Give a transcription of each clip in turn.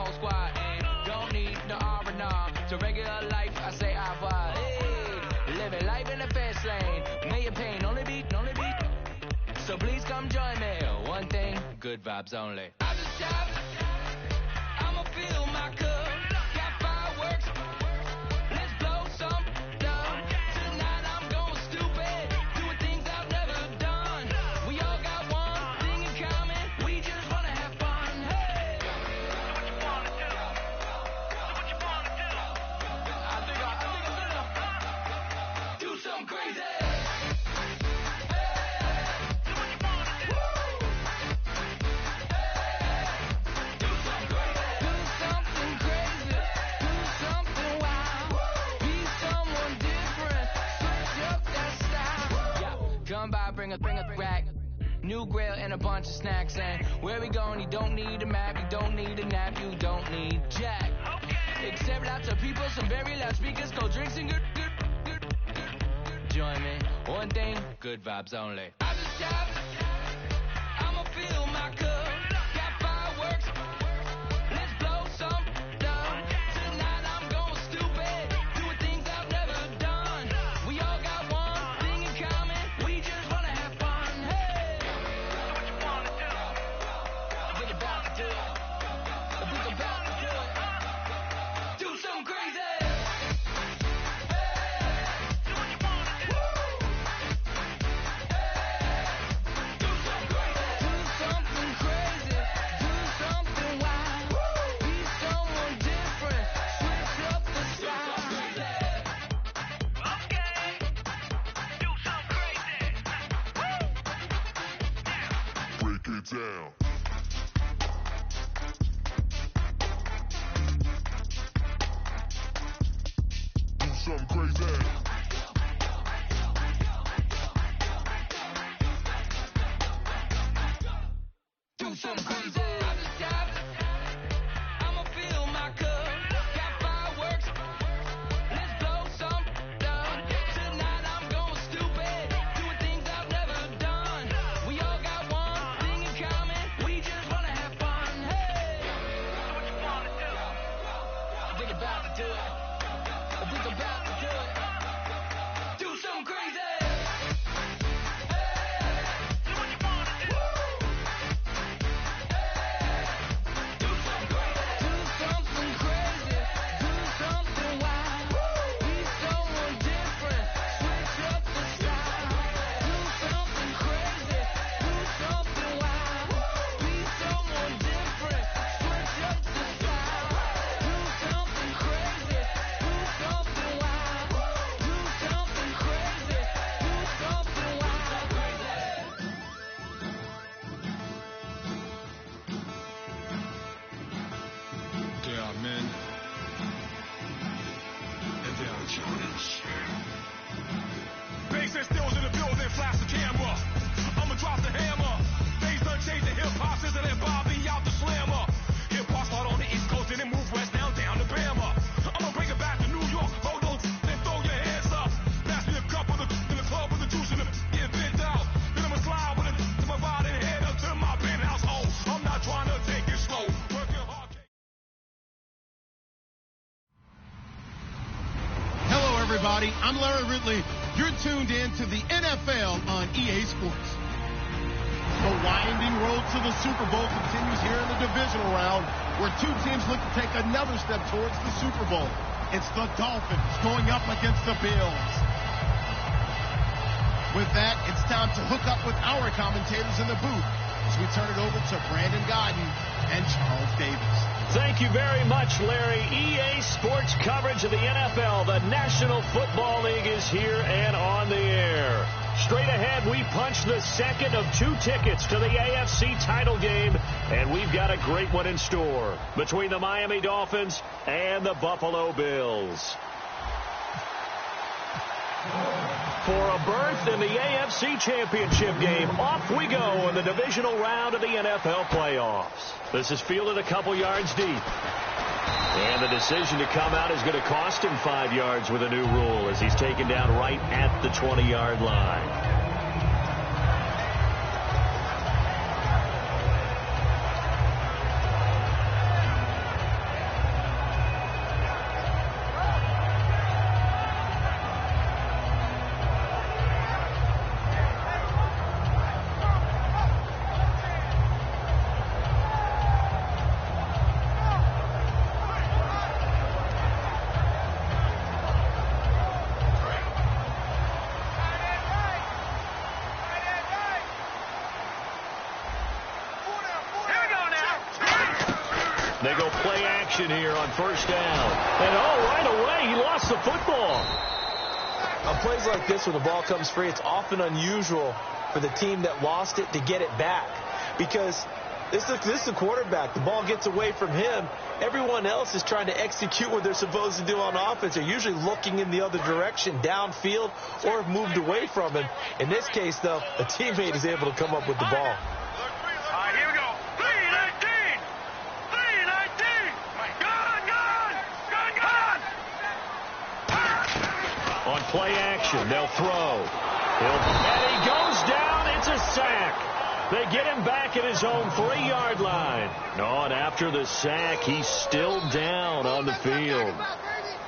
whole squad. And don't need no R&R. To regular life, I say au revoir. Hey, living life in the fast lane. Million pain, only beat. So please come join me. One thing, good vibes only. I just shop. I'ma fill my cup. Got fireworks. Let's blow some done. Tonight I'm going stupid. Doing things I've never done. We all got one thing in common. We just wanna have fun. Hey! Do what you wanna do. Do what you wanna do. I think I'm gonna do something crazy. Come by, bring a rack, new grill and a bunch of snacks. And where we going, you don't need a map, you don't need a nap, you don't need jack. Except lots of people, some very loud speakers, cold drinks and good. Join me, one thing, good vibes only. I just shop, I'ma fill my cup. Got fireworks, let's blow some done. Tonight I'm going stupid, doing things I've never done. We all got one thing in common. We just wanna have fun. Hey, do what you wanna do. Think about to do it. Think about to do it. Do something crazy. Down. Do something crazy. Do something crazy. I just shop. I'ma fill my cup. Got fireworks. Let's blow some done. Tonight I'm going stupid. Doing things I've never done. We all got one thing in common. We just wanna have fun. Hey, do what you wanna do. Think about to do it. Think about to do it. Do something crazy. Bass stills in the building, flash the camera. I'ma drop the hammer. Things done changed the hip-hop since and then Bobby out the slammer. Hip-hop start on the East Coast and then move west now down to Bama. I'ma bring it back to New York. Hold on, then throw your hands up. Pass me a cup of the in the club with the juice in the get bent out. Then I'ma slide with it to my body and head up to my penthouse. Oh, I'm not trying to take it slow. Working hard. Hello, everybody. I'm Larry Ridley. You're tuned in to the NFL on EA Sports. The winding road to the Super Bowl continues here in the divisional round, where two teams look to take another step towards the Super Bowl. It's the Dolphins going up against the Bills. With that, it's time to hook up with our commentators in the booth as we turn it over to Brandon Godden and Charles Davis. Thank you very much, Larry. EA Sports coverage of the NFL. The National Football League is here and on the air. Straight ahead, we punch the second of two tickets to the AFC title game, and we've got a great one in store between the Miami Dolphins and the Buffalo Bills. For a berth in the AFC Championship game, off we go in the divisional round of the NFL playoffs. This is fielded a couple yards deep. And the decision to come out is going to cost him 5 yards with a new rule as he's taken down right at the 20-yard line. action here on first down. And, right away, he lost the football. On plays like this where the ball comes free, it's often unusual for the team that lost it to get it back. Because this is the quarterback. The ball gets away from him. Everyone else is trying to execute what they're supposed to do on offense. They're usually looking in the other direction, downfield, or have moved away from him. In this case, though, a teammate is able to come up with the ball. Here we go. 3-19. 3-19. Gun. On play action, they'll throw. And he goes down. It's a sack. They get him back at his own 3-yard line. No, and after the sack, he's still down on the field.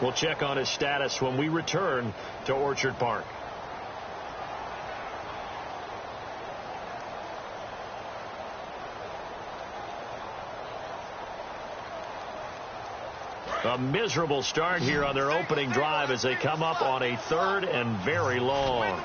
We'll check on his status when we return to Orchard Park. A miserable start here on their opening drive as they come up on a 3rd and very long.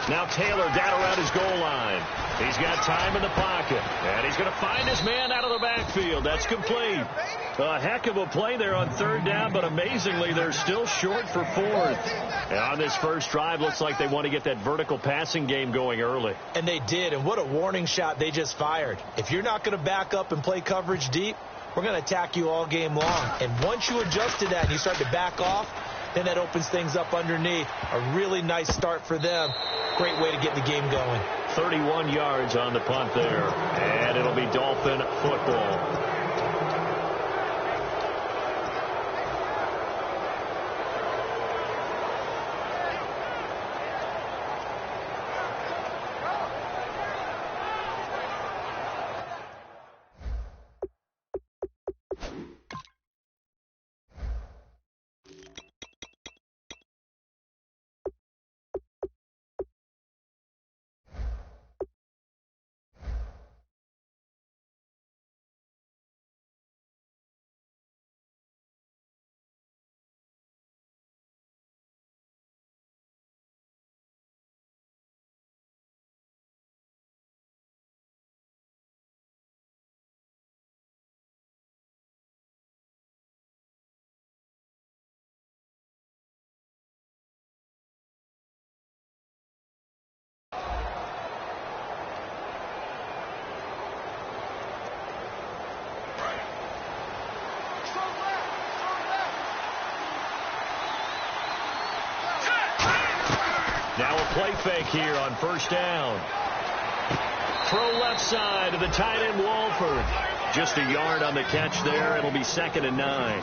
Now Taylor down around his goal line. He's got time in the pocket. And he's going to find his man out of the backfield. That's complete. A heck of a play there on 3rd down, but amazingly, they're still short for 4th. And on this first drive, looks like they want to get that vertical passing game going early. And they did, and what a warning shot they just fired. If you're not going to back up and play coverage deep, we're going to attack you all game long. And once you adjust to that and you start to back off, then that opens things up underneath. A really nice start for them. Great way to get the game going. 31 yards on the punt there. And it'll be Dolphin football. Now a play fake here on first down. Throw left side to the tight end Walford. Just a yard on the catch there. It'll be 2nd and 9.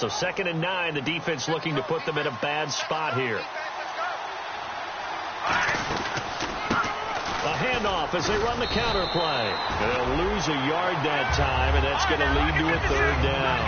So 2nd and 9, the defense looking to put them in a bad spot here. A handoff as they run the counter play. They'll lose a yard that time, and that's going to lead to a 3rd down.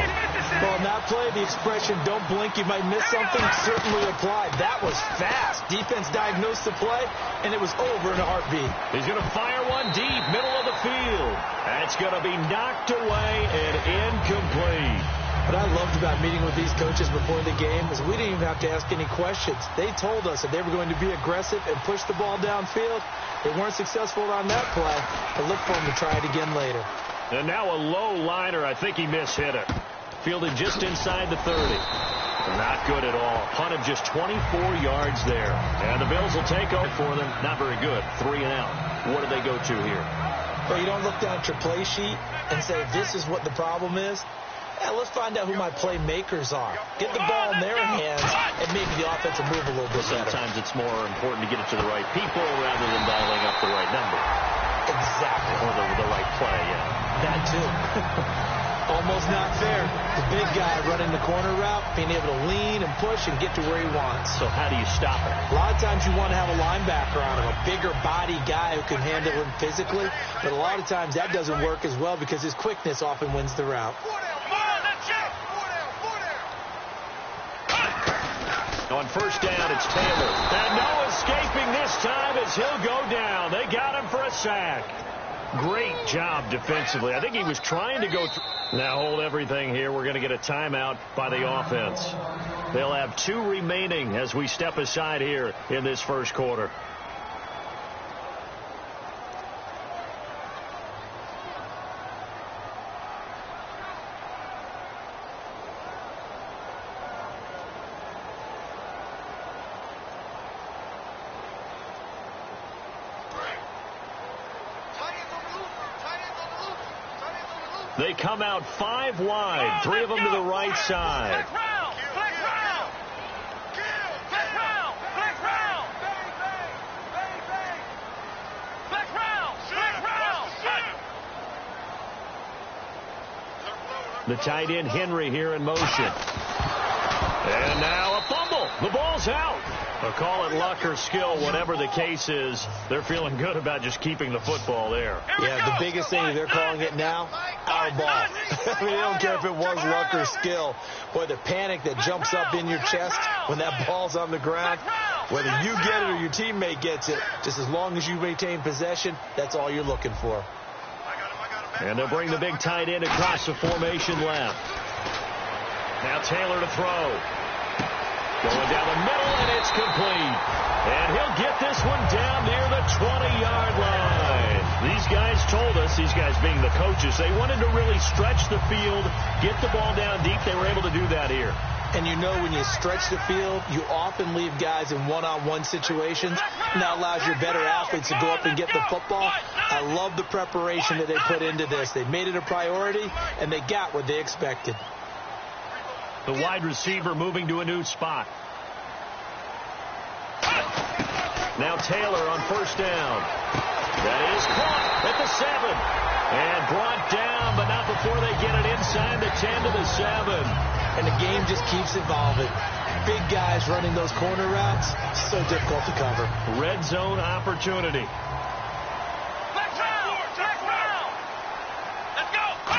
Well, on that play, the expression, don't blink, you might miss something, certainly applied. That was fast. Defense diagnosed the play, and it was over in a heartbeat. He's going to fire one deep, middle of the field. That's going to be knocked away and incomplete. What I loved about meeting with these coaches before the game is we didn't even have to ask any questions. They told us that they were going to be aggressive and push the ball downfield. They weren't successful on that play, but look for them to try it again later. And now a low liner. I think he mishit it. Fielded just inside the 30. Not good at all. Punt of just 24 yards there. And the Bills will take over for them. Not very good. 3 and out. What do they go to here? Well, you don't look down at your play sheet and say, this is what the problem is. Yeah, let's find out who my playmakers are. Get the ball in their hands and make the offensive move a little bit better. Sometimes it's more important to get it to the right people rather than dialing up the right number. Exactly. Or the right play, yeah. That too. On Almost not fair. The big guy running the corner route, being able to lean and push and get to where he wants. So how do you stop it? A lot of times you want to have a linebacker on him, a bigger body guy who can handle him physically. But a lot of times that doesn't work as well because his quickness often wins the route. On first down, it's Taylor. And no escaping this time as he'll go down. They got him for a sack. Great job defensively. I think he was trying to go through. Now hold everything here. We're going to get a timeout by the offense. They'll have 2 remaining as we step aside here in this first quarter. They come out 5 wide, 3 of them to the right side. The tight end Henry here in motion. And now a fumble. The ball's out. Or call it luck or skill, whatever the case is. They're feeling good about just keeping the football there. Yeah, the biggest thing, they're calling it now, our ball. I mean, they don't care if it was luck or skill. Boy, the panic that jumps up in your chest when that ball's on the ground, whether you get it or your teammate gets it, just as long as you maintain possession, that's all you're looking for. And they'll bring the big tight end across the formation left. Now Taylor to throw. Going down the middle, and it's complete. And he'll get this one down near the 20-yard line. These guys told us, these guys being the coaches, they wanted to really stretch the field, get the ball down deep. They were able to do that here. And you know when you stretch the field, you often leave guys in one-on-one situations. And that allows your better athletes to go up and get the football. I love the preparation that they put into this. They made it a priority, and they got what they expected. The wide receiver moving to a new spot. Now Taylor on first down. That is caught at the 7. And brought down, but not before they get it inside the 10 to the 7. And the game just keeps evolving. Big guys running those corner routes, so difficult to cover. Red zone opportunity.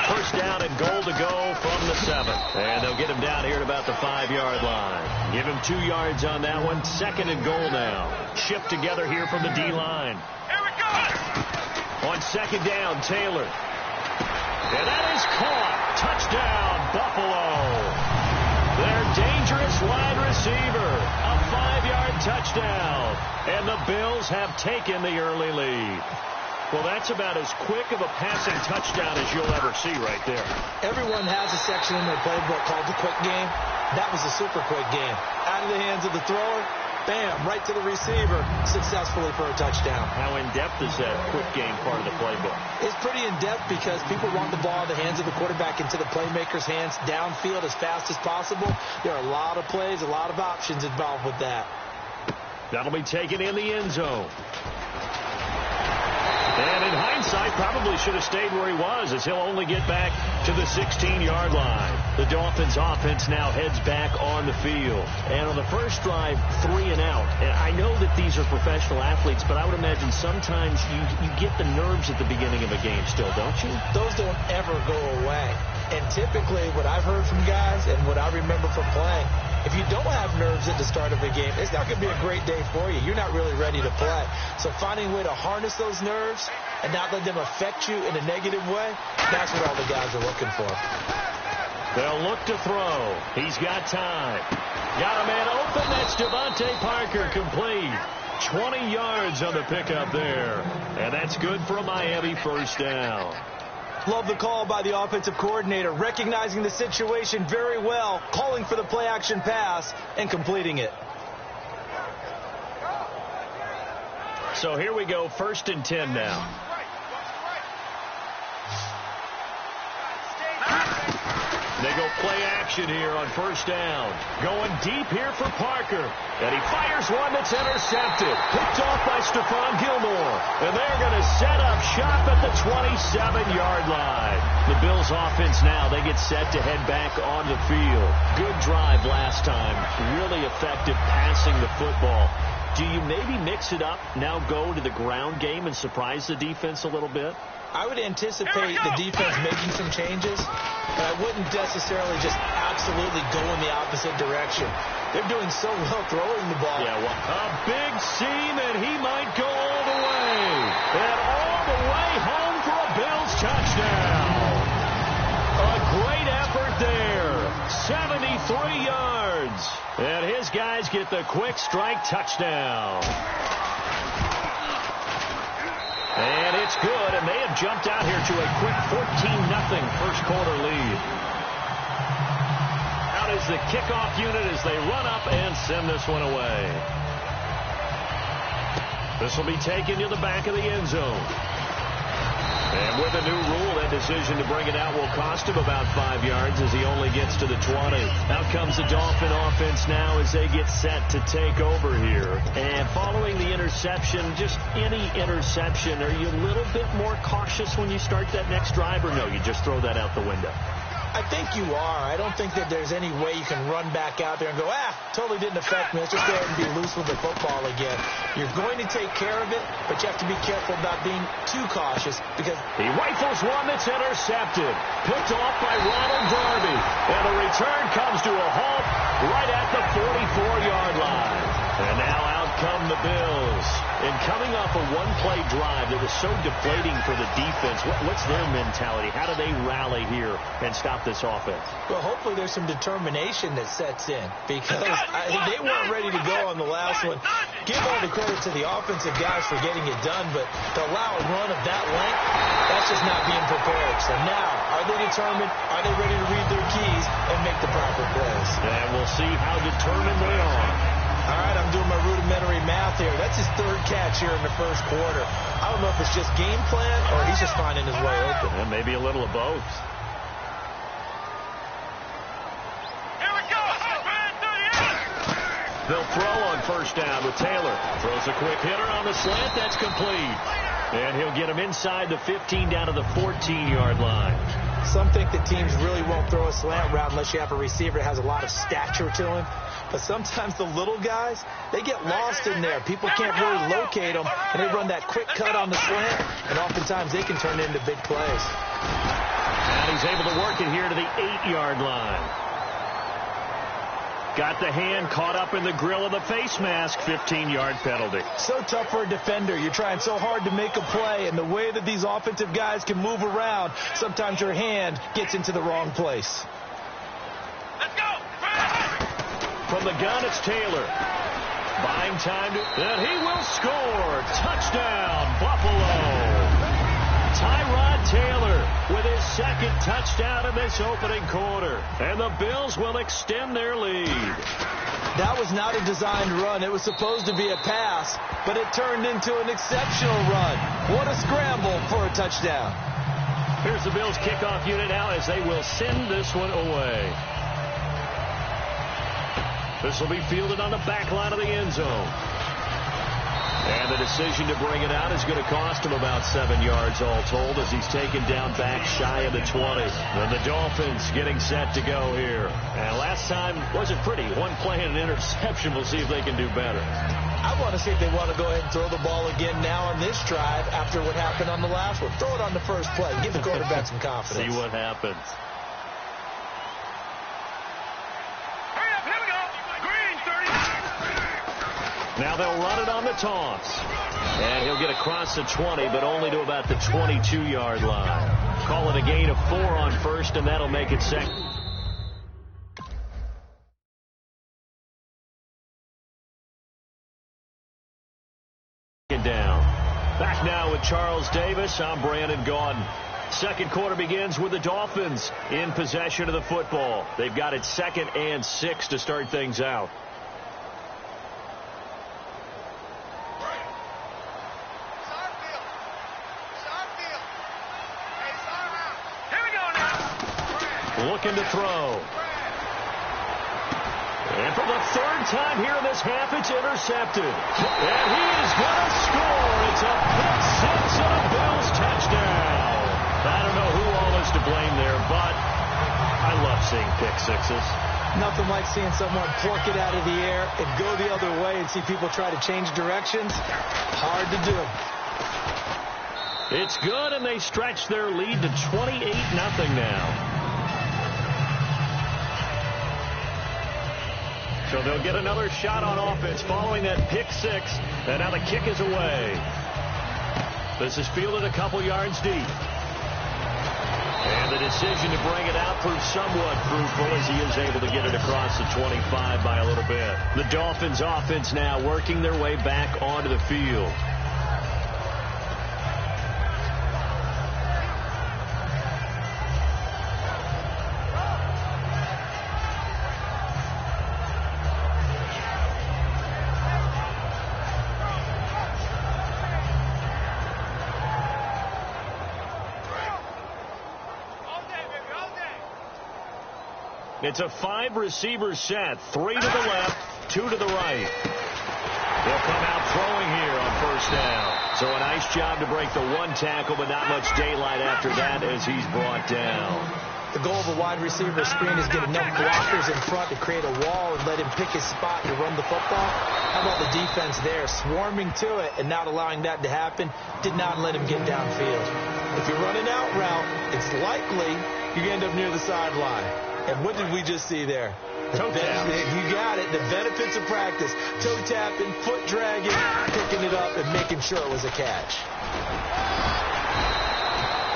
First down and goal to go from the 7. And they'll get him down here at about the 5-yard line. Give him 2 yards on that one. Second and goal now. Shift together here from the D-line. Here we go! On second down, Taylor. And that is caught. Touchdown, Buffalo. Their dangerous wide receiver. A 5-yard touchdown. And the Bills have taken the early lead. Well, that's about as quick of a passing touchdown as you'll ever see right there. Everyone has a section in their playbook called the quick game. That was a super quick game. Out of the hands of the thrower, bam, right to the receiver, successfully for a touchdown. How in-depth is that quick game part of the playbook? It's pretty in-depth because people want the ball in the hands of the quarterback into the playmaker's hands downfield as fast as possible. There are a lot of plays, a lot of options involved with that. That'll be taken in the end zone. And in hindsight, probably should have stayed where he was as he'll only get back to the 16-yard line. The Dolphins offense now heads back on the field. And on the first drive, 3 and out. And I know that these are professional athletes, but I would imagine sometimes you get the nerves at the beginning of a game still, don't you? Those don't ever go away. And typically what I've heard from guys and what I remember from playing, if you don't have nerves at the start of a game, it's not going to be a great day for you. You're not really ready to play. So finding a way to harness those nerves and not let them affect you in a negative way, that's what all the guys are looking for. They'll look to throw. He's got time. Got a man open. That's Devontae Parker, complete. 20 yards on the pickup there. And that's good for a Miami first down. Love the call by the offensive coordinator, recognizing the situation very well, calling for the play-action pass, and completing it. So here we go, 1st and 10 now. They go play action here on first down. Going deep here for Parker. And he fires one that's intercepted. Picked off by Stephon Gilmore. And they're going to set up shop at the 27-yard line. The Bills offense now, they get set to head back on the field. Good drive last time. Really effective passing the football. Do you maybe mix it up, now go to the ground game and surprise the defense a little bit? I would anticipate the defense making some changes, but I wouldn't necessarily just absolutely go in the opposite direction. They're doing so well throwing the ball. Yeah, well, a big seam, and he might go all the way. And all the way home for a Bills touchdown. A great effort there. 73 yards. And his guys get the quick strike touchdown. And it's good, and they have jumped out here to a quick 14-0 first quarter lead. Out is the kickoff unit as they run up and send this one away. This will be taken to the back of the end zone. And with a new rule, that decision to bring it out will cost him about 5 yards as he only gets to the 20. Out comes the Dolphin offense now as they get set to take over here. And following the interception, just any interception, are you a little bit more cautious when you start that next drive, or no, you just throw that out the window? I think you are. I don't think that there's any way you can run back out there and go, totally didn't affect me. Let's just go ahead and be loose with the football again. You're going to take care of it, but you have to be careful about being too cautious because he rifles one that's intercepted. Picked off by Ronald Darby. And the return comes to a halt right at the 44-yard line. And now out come the Bills. And coming off a one-play drive that was so deflating for the defense, what's their mentality? How do they rally here and stop this offense? Well, hopefully there's some determination that sets in because they weren't ready to go on the last one. Give all the credit to the offensive guys for getting it done, but to allow a run of that length, that's just not being prepared. So now, are they determined? Are they ready to read their keys and make the proper plays? And we'll see how determined they are. All right, I'm doing my rudimentary math here. That's his third catch here in the first quarter. I don't know if it's just game plan or he's just finding his way open. And maybe a little of both. Here we go. They'll throw on first down with Taylor. Throws a quick hitter on the slant. That's complete. And he'll get him inside the 15 down to the 14-yard line. Some think that teams really won't throw a slant route unless you have a receiver that has a lot of stature to him. But sometimes the little guys, they get lost in there. People can't really locate them, and they run that quick cut on the slant, and oftentimes they can turn into big plays. And he's able to work it here to the 8-yard line. Got the hand caught up in the grill of the face mask. 15-yard penalty. So tough for a defender. You're trying so hard to make a play, and the way that these offensive guys can move around, sometimes your hand gets into the wrong place. Let's go. From the gun, it's Taylor. Buying time, and he will score. Touchdown, Buffalo. Tyrod Taylor with his second touchdown in this opening quarter. And the Bills will extend their lead. That was not a designed run. It was supposed to be a pass, but it turned into an exceptional run. What a scramble for a touchdown. Here's the Bills kickoff unit now as they will send this one away. This will be fielded on the back line of the end zone. And the decision to bring it out is going to cost him about 7 yards all told as he's taken down back shy of the 20. And the Dolphins getting set to go here. And last time wasn't pretty. One play and an interception. We'll see if they can do better. I want to see if they want to go ahead and throw the ball again now on this drive after what happened on the last one. Throw it on the first play. Give the quarterback some confidence. See what happens. Now they'll run it on the toss. And he'll get across the 20, but only to about the 22-yard line. Call it a gain of 4 on first, and that'll make it second. Down. Back now with Charles Davis. I'm Brandon Gaudin. Second quarter begins with the Dolphins in possession of the football. They've got it 2nd and 6 to start things out. looking to throw. And for the third time here in this half, it's intercepted. And he is going to score. It's a pick six and a Bills touchdown. I don't know who all is to blame there, but I love seeing pick sixes. Nothing like seeing someone pluck it out of the air and go the other way and see people try to change directions. Hard to do. It's good, and they stretch their lead to 28-0 now. So they'll get another shot on offense following that pick six. And now the kick is away. This is fielded a couple yards deep. And the decision to bring it out proves somewhat fruitful as he is able to get it across the 25 by a little bit. The Dolphins offense now working their way back onto the field. It's a 5-receiver set. 3 to the left, 2 to the right. They'll come out throwing here on first down. So a nice job to break the one tackle, but not much daylight after that as he's brought down. The goal of a wide receiver screen is get enough blockers in front to create a wall and let him pick his spot to run the football. How about the defense there, swarming to it and not allowing that to happen? Did not let him get downfield. If you're running out route, it's likely you end up near the sideline. And what did we just see there? Toe tap. You got it. The benefits of practice. Toe tapping, foot dragging, picking it up, and making sure it was a catch.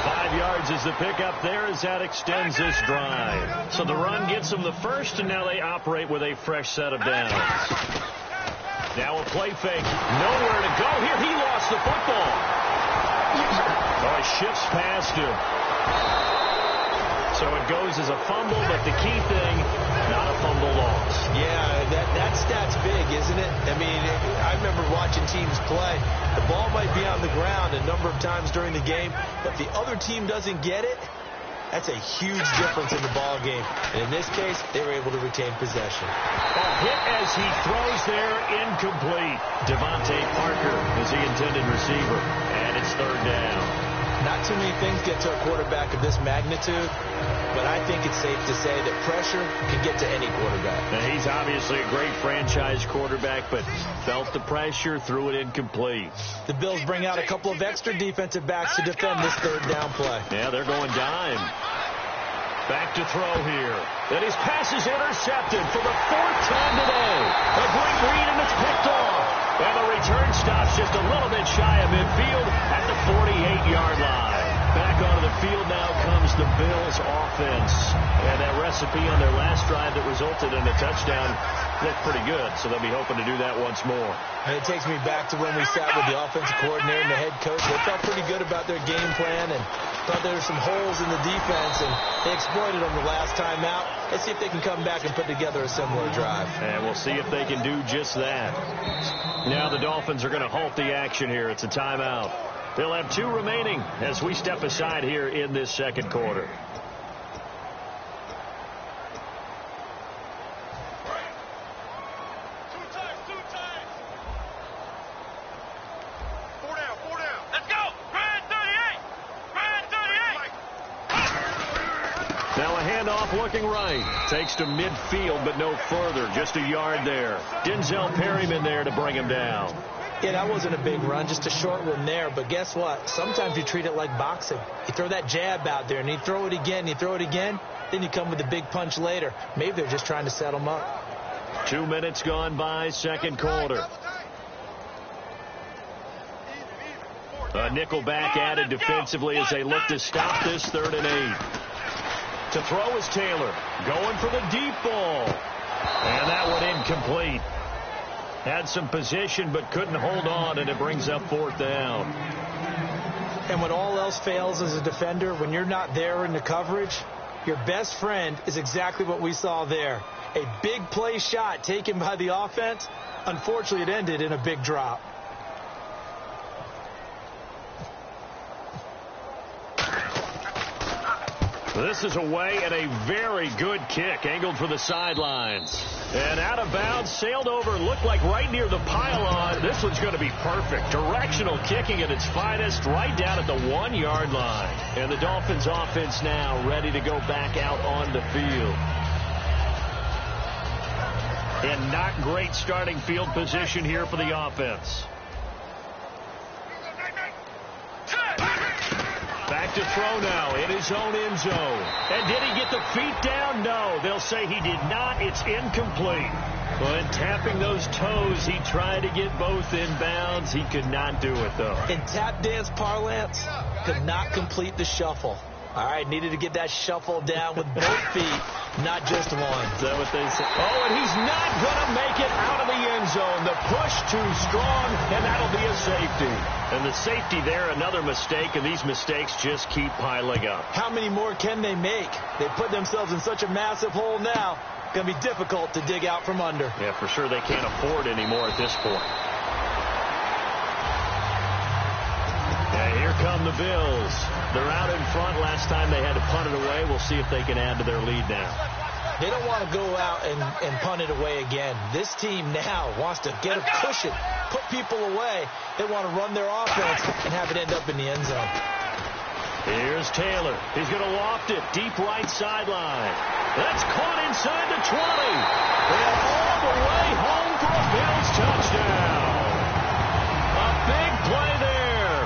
5 yards is the pickup there as that extends this drive. So the run gets them the first, and now they operate with a fresh set of downs. Now a play fake. Nowhere to go here. He lost the football. Oh, it shifts past him. So it goes as a fumble, but the key thing, not a fumble loss. Yeah, that stat's big, isn't it? I mean, I remember watching teams play. The ball might be on the ground a number of times during the game, but if the other team doesn't get it, that's a huge difference in the ball game. And in this case, they were able to retain possession. A hit as he throws there, incomplete. Devontae Parker is the intended receiver, and it's third down. Not too many things get to a quarterback of this magnitude, but I think it's safe to say that pressure can get to any quarterback. Now, he's obviously a great franchise quarterback, but felt the pressure, threw it incomplete. The Bills bring out a couple of extra defensive backs to defend this third down play. Yeah, they're going dime. Back to throw here. And his pass is intercepted for the fourth time today. A great read, and it's picked off. And the return stops just a little bit shy of midfield at the 48-yard line. Back onto the field now comes the Bills offense. And that recipe on their last drive that resulted in a touchdown looked pretty good, so they'll be hoping to do that once more. And it takes me back to when we sat with the offensive coordinator and the head coach. They felt pretty good about their game plan and thought there were some holes in the defense, and they exploited them the last time out. Let's see if they can come back and put together a similar drive. And we'll see if they can do just that. Now the Dolphins are going to halt the action here. It's a timeout. They'll have 2 remaining as we step aside here in this second quarter. Looking right. Takes to midfield, but no further. Just a yard there. Denzel Perryman there to bring him down. Yeah, that wasn't a big run, just a short one there. But guess what? Sometimes you treat it like boxing. You throw that jab out there, and you throw it again, you throw it again, then you come with a big punch later. Maybe they're just trying to set them up. 2 minutes gone by, second quarter. A nickel back added defensively as they look to stop this 3rd and 8. To throw is Taylor. Going for the deep ball. And that one incomplete. Had some position but couldn't hold on, and it brings up 4th down. And when all else fails as a defender, when you're not there in the coverage, your best friend is exactly what we saw there. A big play shot taken by the offense. Unfortunately, it ended in a big drop. This is away and a very good kick, angled for the sidelines. And out of bounds, sailed over, looked like right near the pylon. This one's going to be perfect. Directional kicking at its finest, right down at the 1-yard line. And the Dolphins offense now ready to go back out on the field. And not great starting field position here for the offense. Back to throw now in his own end zone. And did he get the feet down? No. They'll say he did not. It's incomplete. But tapping those toes, he tried to get both in bounds. He could not do it, though. In tap dance parlance, could not complete the shuffle. All right, needed to get that shuffle down with both feet, not just one. Is that what they say? Oh, and he's not going to make it out of the end zone. The push too strong, and that'll be a safety. And the safety there, another mistake, and these mistakes just keep piling up. How many more can they make? They put themselves in such a massive hole now. Going to be difficult to dig out from under. Yeah, for sure they can't afford anymore at this point. Yeah, here come the Bills. They're out in front. Last time they had to punt it away. We'll see if they can add to their lead now. They don't want to go out and punt it away again. This team now wants to get a push it, put people away. They want to run their offense and have it end up in the end zone. Here's Taylor. He's going to loft it deep right sideline. That's caught inside the 20. And all the way home for a Bills touchdown. A big play there.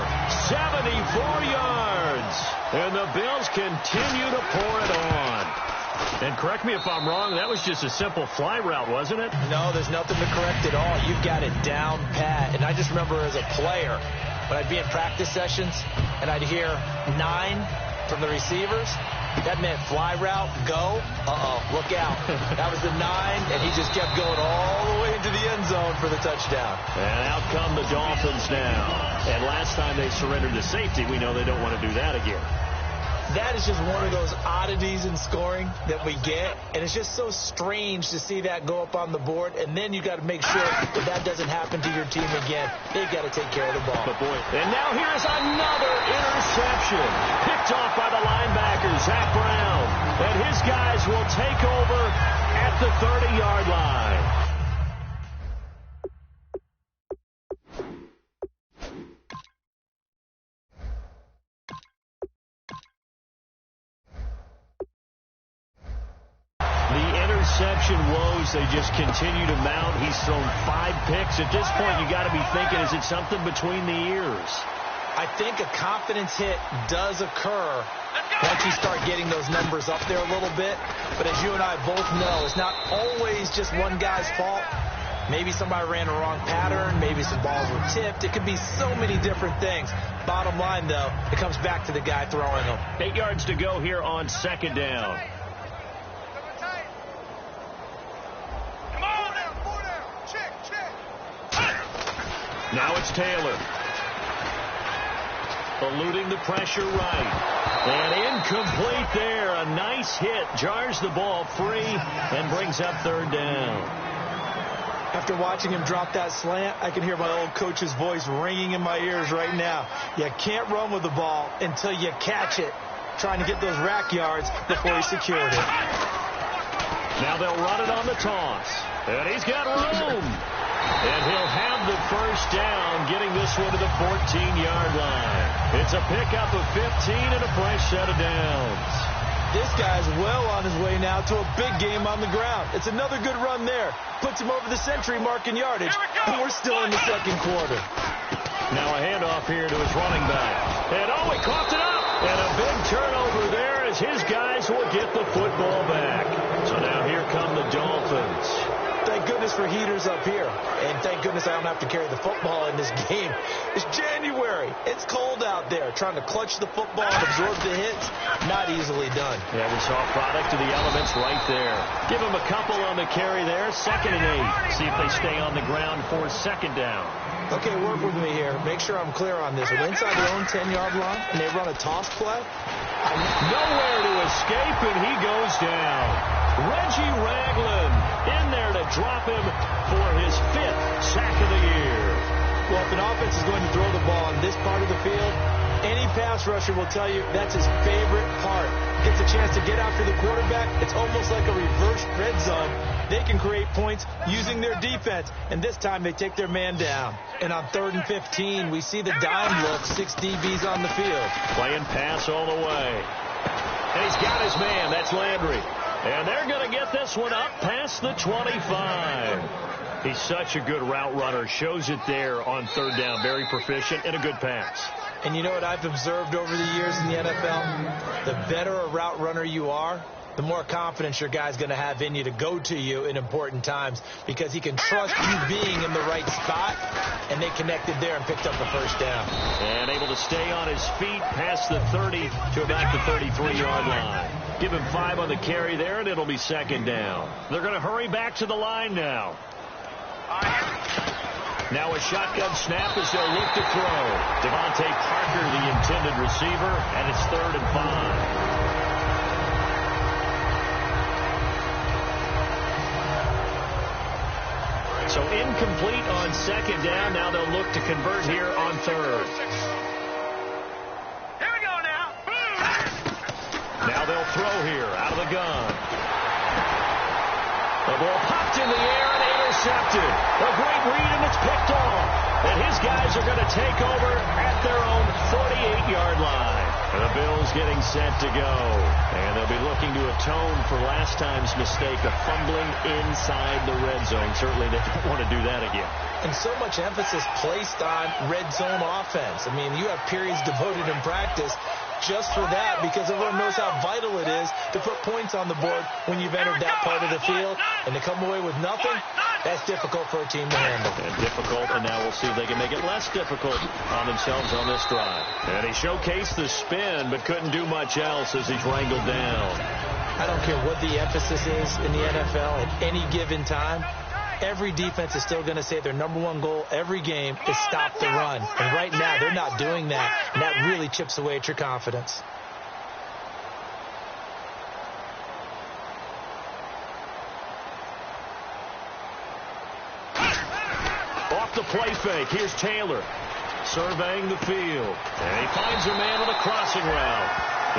74 yards. And the Bills continue to pour it on. And correct me if I'm wrong, that was just a simple fly route, wasn't it? No, there's nothing to correct at all. You've got it down pat. And I just remember as a player, when I'd be in practice sessions and I'd hear 9 from the receivers, that meant fly route, go, look out. That was the 9, and he just kept going all the way into the end zone for the touchdown. And out come the Dolphins now. And last time they surrendered to safety, we know they don't want to do that again. That is just one of those oddities in scoring that we get, and it's just so strange to see that go up on the board, and then you got to make sure that that doesn't happen to your team again. They've got to take care of the ball. But boy, and now here's another interception. Picked off by the linebacker, Zach Brown. And his guys will take over at the 30-yard line. Interception woes, they just continue to mount. He's thrown 5 picks. At this point, you got to be thinking, is it something between the ears? I think a confidence hit does occur once you start getting those numbers up there a little bit. But as you and I both know, it's not always just one guy's fault. Maybe somebody ran a wrong pattern. Maybe some balls were tipped. It could be so many different things. Bottom line, though, it comes back to the guy throwing them. 8 yards to go here on second down. Now it's Taylor. Eluding the pressure right. And incomplete there. A nice hit. Jars the ball free and brings up third down. After watching him drop that slant, I can hear my old coach's voice ringing in my ears right now. You can't run with the ball until you catch it. Trying to get those rack yards before he secured it. Now they'll run it on the toss. And he's got room. And he'll have the first down, getting this one to the 14-yard line. It's a pickup of 15 and a fresh set of downs. This guy's well on his way now to a big game on the ground. It's another good run there. Puts him over the century mark in yardage. And we're still in the second quarter. Now a handoff here to his running back. And he coughed it up. And a big turnover there as his guys will get the football back. So now here come the Dolphins. Thank goodness for heaters up here. And thank goodness I don't have to carry the football in this game. It's January. It's cold out there. Trying to clutch the football and absorb the hits, not easily done. Yeah, we saw a product of the elements right there. Give him a couple on the carry there. 2nd and 8. See if they stay on the ground for second down. Okay, work with me here. Make sure I'm clear on this. We're inside their own 10-yard line, and they run a toss play. Nowhere to escape, and he goes down. Reggie Ragland in there to drop him for his 5th sack of the year. Well, if an offense is going to throw the ball on this part of the field, Any pass rusher will tell you that's his favorite part. Gets a chance to get after the quarterback. It's almost like a reverse red zone. They can create points using their defense, and this time they take their man down. And on 3rd and 15, we see the dime look, 6 DBs on the field. Playing pass all the way. And he's got his man. That's Landry. And they're going to get this one up past the 25. He's such a good route runner. Shows it there on 3rd down. Very proficient and a good pass. And you know what I've observed over the years in the NFL? The better a route runner you are, the more confidence your guy's going to have in you to go to you in important times, because he can trust you being in the right spot, and they connected there and picked up the first down. And able to stay on his feet past the 30 to about the 33-yard line. Give him 5 on the carry there, and it'll be 2nd down. They're going to hurry back to the line now. Now a shotgun snap as they'll look to throw. Devontae Parker, the intended receiver, and it's 3rd and 5. So incomplete on 2nd down. Now they'll look to convert here on 3rd. Here we go now. Now they'll throw here out of the gun. The ball popped in the air and intercepted. A great read, and it's picked off. And his guys are going to take over at their own 48-yard line. And the Bills getting set to go. And they'll be looking to atone for last time's mistake of fumbling inside the red zone. Certainly they don't want to do that again. And so much emphasis placed on red zone offense. I mean, you have periods devoted in practice just for that, because everyone knows how vital it is to put points on the board when you've entered that part of the field. And to come away with nothing, that's difficult for a team to handle. And difficult, and now we'll see if they can make it less difficult on themselves on this drive. And he showcased the spin, but couldn't do much else as he's wrangled down. I don't care what the emphasis is in the NFL at any given time. Every defense is still going to say their #1 goal every game is stop the run. And right now, they're not doing that. And that really chips away at your confidence. Off the play fake, here's Taylor surveying the field. And he finds a man with a crossing route.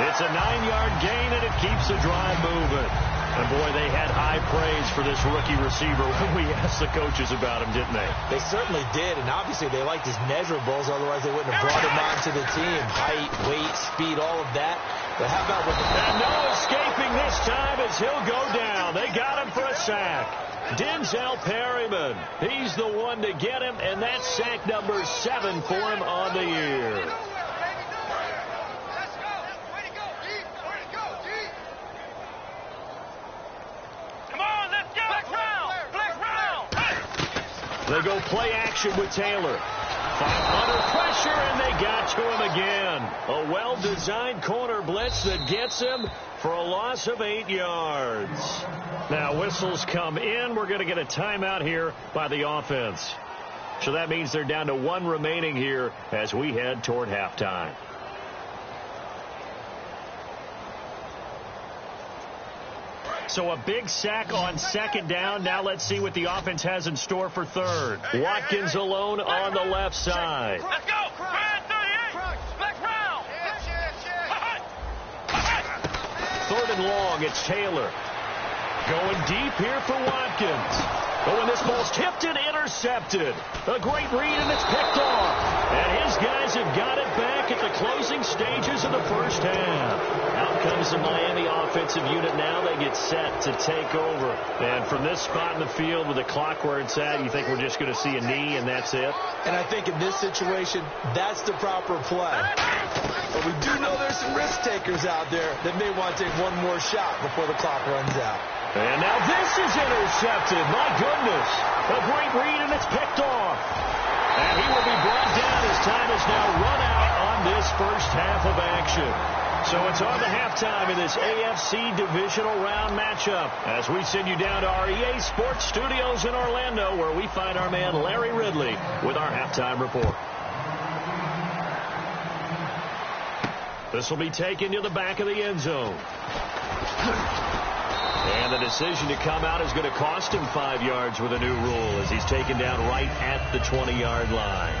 It's a 9-yard gain, and it keeps the drive moving. And, boy, they had high praise for this rookie receiver when we asked the coaches about him, didn't they? They certainly did, and obviously they liked his measurables. Otherwise, they wouldn't have brought him onto the team. Height, weight, speed, all of that. But how about with the... And no escaping this time as he'll go down. They got him for a sack. Denzel Perryman. He's the one to get him, and that's sack number 7 for him on the year. They go play action with Taylor. Under pressure, and they got to him again. A well-designed corner blitz that gets him for a loss of 8 yards. Now whistles come in. We're going to get a timeout here by the offense. So that means they're down to 1 remaining here as we head toward halftime. So a big sack on 2nd down. Now let's see what the offense has in store for 3rd. Watkins alone on the left side. Let's go. 3rd and long, it's Taylor. Going deep here for Watkins. Oh, and this ball's tipped and intercepted. A great read, and it's picked off. And his guys have got it back at the closing stages of the first half. Out comes the Miami offensive unit now. They get set to take over. And from this spot in the field with the clock where it's at, you think we're just going to see a knee and that's it? And I think in this situation, that's the proper play. But we do know there's some risk takers out there that may want to take one more shot before the clock runs out. And now this is intercepted. My goodness. A great read, and it's picked off. And he will be brought down as time has now run out on this first half of action. So it's on to halftime in this AFC divisional round matchup as we send you down to our EA Sports Studios in Orlando, where we find our man Larry Ridley with our halftime report. This will be taken to the back of the end zone. And the decision to come out is going to cost him 5 yards with a new rule as he's taken down right at the 20-yard line.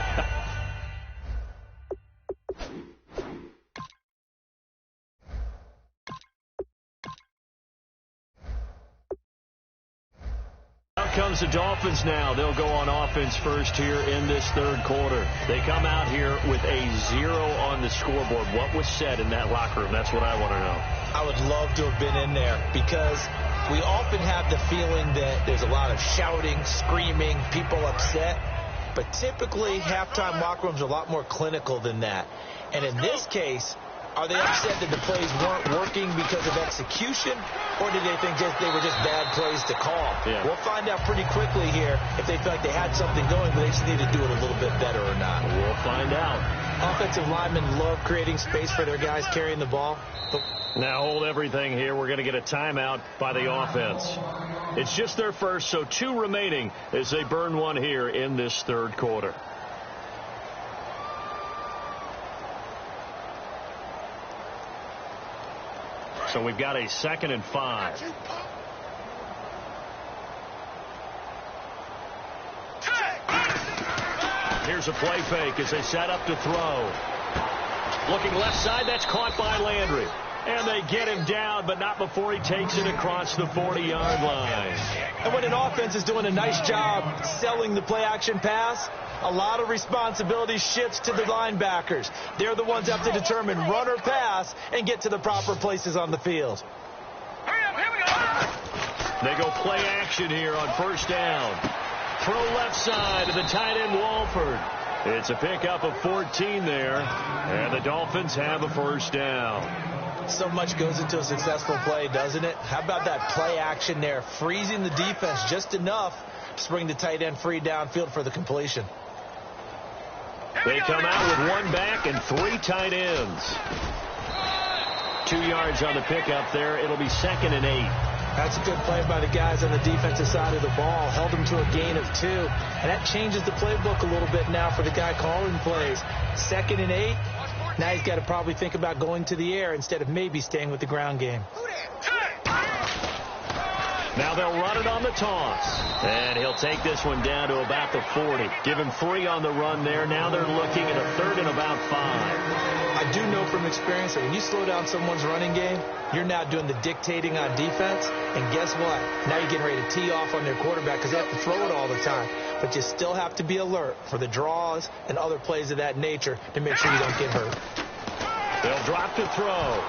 comes the Dolphins now. They'll go on offense first here in this third quarter. They come out here with a 0 on the scoreboard. What was said in that locker room? That's what I want to know. I would love to have been in there because we often have the feeling that there's a lot of shouting, screaming, people upset. But typically, halftime locker rooms are a lot more clinical than that. And in this case, are they upset that the plays weren't working because of execution, or did they think they were just bad plays to call? Yeah. We'll find out pretty quickly here if they feel like they had something going, but they just need to do it a little bit better or not. We'll find out. Offensive linemen love creating space for their guys carrying the ball. Now hold everything here. We're going to get a timeout by the offense. It's just their first, so 2 remaining as they burn one here in this third quarter. So we've got a 2nd and 5. Here's a play fake as they set up to throw. Looking left side, that's caught by Landry. And they get him down, but not before he takes it across the 40-yard line. And when an offense is doing a nice job selling the play-action pass, a lot of responsibility shifts to the linebackers. They're the ones that have to determine run or pass and get to the proper places on the field. They go play action here on first down. Throw left side to the tight end Walford. It's a pickup of 14 there, and the Dolphins have a first down. So much goes into a successful play, doesn't it? How about that play action there, freezing the defense just enough to bring the tight end free downfield for the completion. They come out with 1 back and 3 tight ends. 2 yards on the pickup there. It'll be 2nd and 8. That's a good play by the guys on the defensive side of the ball. Held them to a gain of 2. And that changes the playbook a little bit now for the guy calling plays. 2nd and 8. Now he's got to probably think about going to the air instead of maybe staying with the ground game. Now they'll run it on the toss. And he'll take this one down to about the 40. Give him 3 on the run there. Now they're looking at a 3rd and about 5. I do know from experience that when you slow down someone's running game, you're now doing the dictating on defense. And guess what? Now you're getting ready to tee off on their quarterback because they have to throw it all the time. But you still have to be alert for the draws and other plays of that nature to make sure you don't get hurt. They'll drop to throw.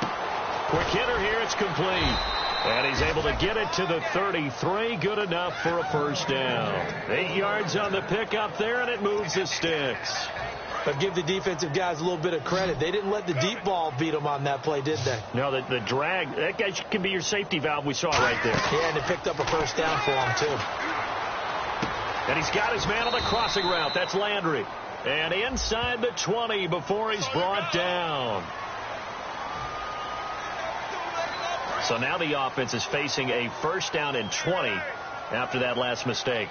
Quick hitter here. It's complete. And he's able to get it to the 33. Good enough for a first down. 8 yards on the pickup there, and it moves the sticks. But give the defensive guys a little bit of credit. They didn't let the deep ball beat them on that play, did they? No, the drag, that guy can be your safety valve we saw right there. Yeah, and it picked up a first down for him, too. And he's got his man on the crossing route. That's Landry. And inside the 20 before he's brought down. So now the offense is facing a first down and 20 after that last mistake.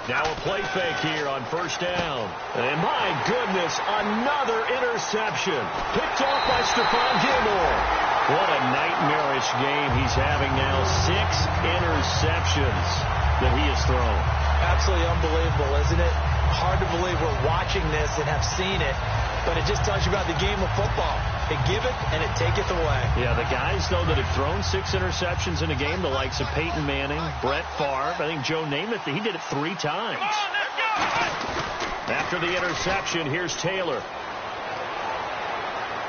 Now a play fake here on first down. And my goodness, another interception. Picked off by Stephon Gilmore. What a nightmarish game he's having now. 6 interceptions that he has thrown. Absolutely unbelievable, isn't it? Hard to believe we're watching this and have seen it. But it just tells you about the game of football. They give it and it taketh away. Yeah, the guys, though, that have thrown 6 interceptions in a game, the likes of Peyton Manning, Brett Favre, I think Joe Namath, he did it 3 times. After the interception, here's Taylor.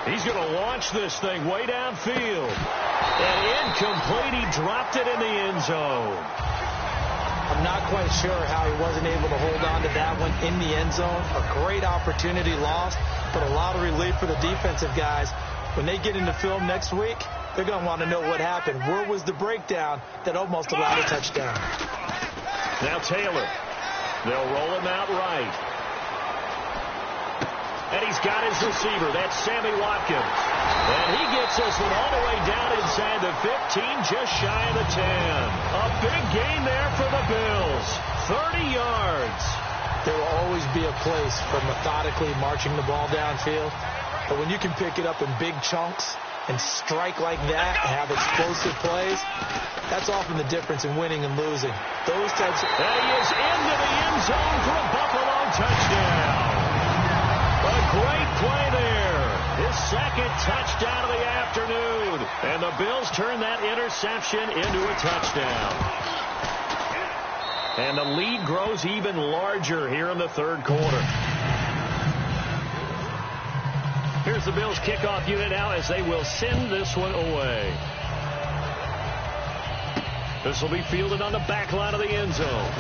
He's going to launch this thing way downfield. And incomplete, he dropped it in the end zone. I'm not quite sure how he wasn't able to hold on to that one in the end zone. A great opportunity lost, but a lot of relief for the defensive guys. When they get into film next week, they're going to want to know what happened. Where was the breakdown that almost allowed a touchdown? Now Taylor. They'll roll him out right. And he's got his receiver. That's Sammy Watkins. And he gets this one all the way down inside the 15, just shy of the 10. A big gain there for the Bills. 30 yards. There will always be a place for methodically marching the ball downfield. But when you can pick it up in big chunks and strike like that and have explosive plays, that's often the difference in winning and losing. Those types of... And he is into the end zone for a Buffalo touchdown. A great play there. His 2nd touchdown of the afternoon. And the Bills turn that interception into a touchdown. And the lead grows even larger here in the third quarter. Here's the Bills kickoff unit now as they will send this one away. This will be fielded on the back line of the end zone.